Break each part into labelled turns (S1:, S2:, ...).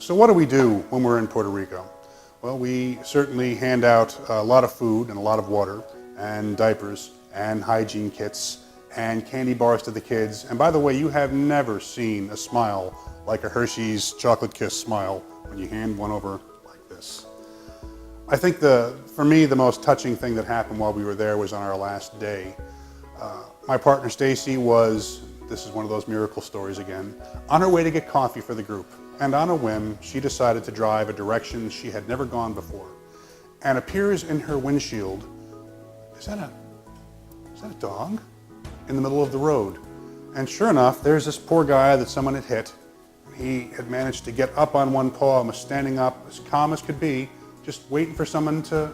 S1: So what do we do when we're in Puerto Rico? Well, we certainly hand out a lot of food and a lot of water and diapers and hygiene kits and candy bars to the kids. And by the way, you have never seen a smile like a Hershey's Chocolate Kiss smile when you hand one over like this. I think for me, the most touching thing that happened while we were there was on our last day. My partner Stacy was, this is one of those miracle stories again, on her way to get coffee for the group. And on a whim, she decided to drive a direction she had never gone before, and appears in her windshield, is that a dog? In the middle of the road. And sure enough, there's this poor guy that someone had hit. He had managed to get up on one paw and was standing up as calm as could be, just waiting for someone to,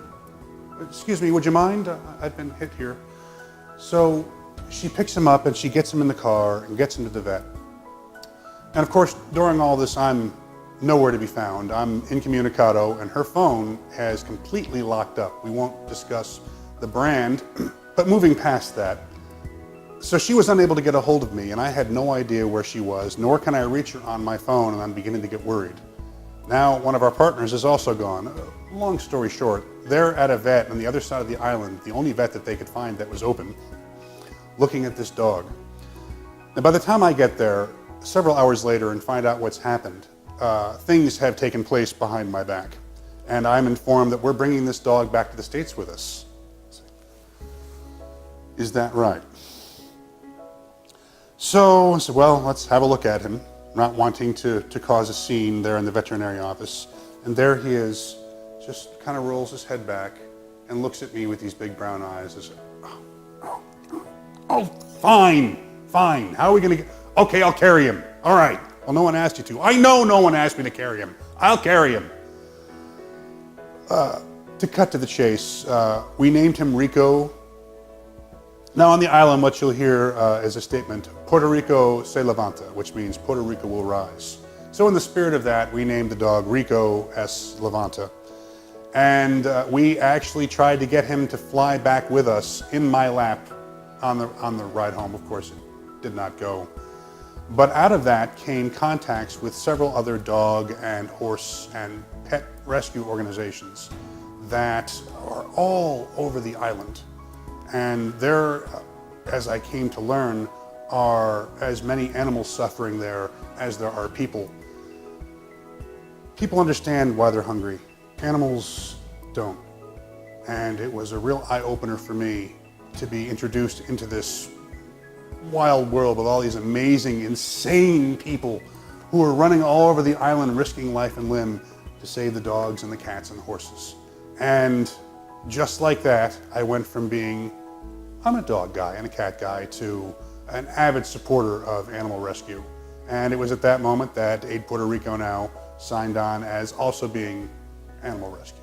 S1: excuse me, would you mind? I've been hit here. So she picks him up and she gets him in the car and gets him to the vet. And of course, during all this, I'm nowhere to be found. I'm incommunicado, and her phone has completely locked up. We won't discuss the brand, but moving past that. So she was unable to get a hold of me, and I had no idea where she was, nor can I reach her on my phone, and I'm beginning to get worried. Now, one of our partners is also gone. Long story short, they're at a vet on the other side of the island, the only vet that they could find that was open, looking at this dog. Now, by the time I get there, several hours later, and find out what's happened, things have taken place behind my back. And I'm informed that we're bringing this dog back to the States with us. Is that right? So I said, well, let's have a look at him, not wanting to cause a scene there in the veterinary office. And there he is, just kind of rolls his head back and looks at me with these big brown eyes. As, oh, fine. How are we going to get... Okay, I'll carry him. All right. Well, no one asked you to. I know no one asked me to carry him. I'll carry him. To cut to the chase, we named him Rico. Now on the island, what you'll hear is a statement, Puerto Rico se levanta, which means Puerto Rico will rise. So in the spirit of that, we named the dog Rico S. Levanta. And we actually tried to get him to fly back with us in my lap on the ride home. Of course, it did not go. But out of that came contacts with several other dog and horse and pet rescue organizations that are all over the island. And there, as I came to learn, are as many animals suffering there as there are people. People understand why they're hungry. Animals don't. And it was a real eye-opener for me to be introduced into this wild world with all these amazing, insane people who are running all over the island, risking life and limb to save the dogs and the cats and the horses. And just like that, I went from being, I'm a dog guy and a cat guy, to an avid supporter of animal rescue. And it was at that moment that Aid Puerto Rico now signed on as also being animal rescue.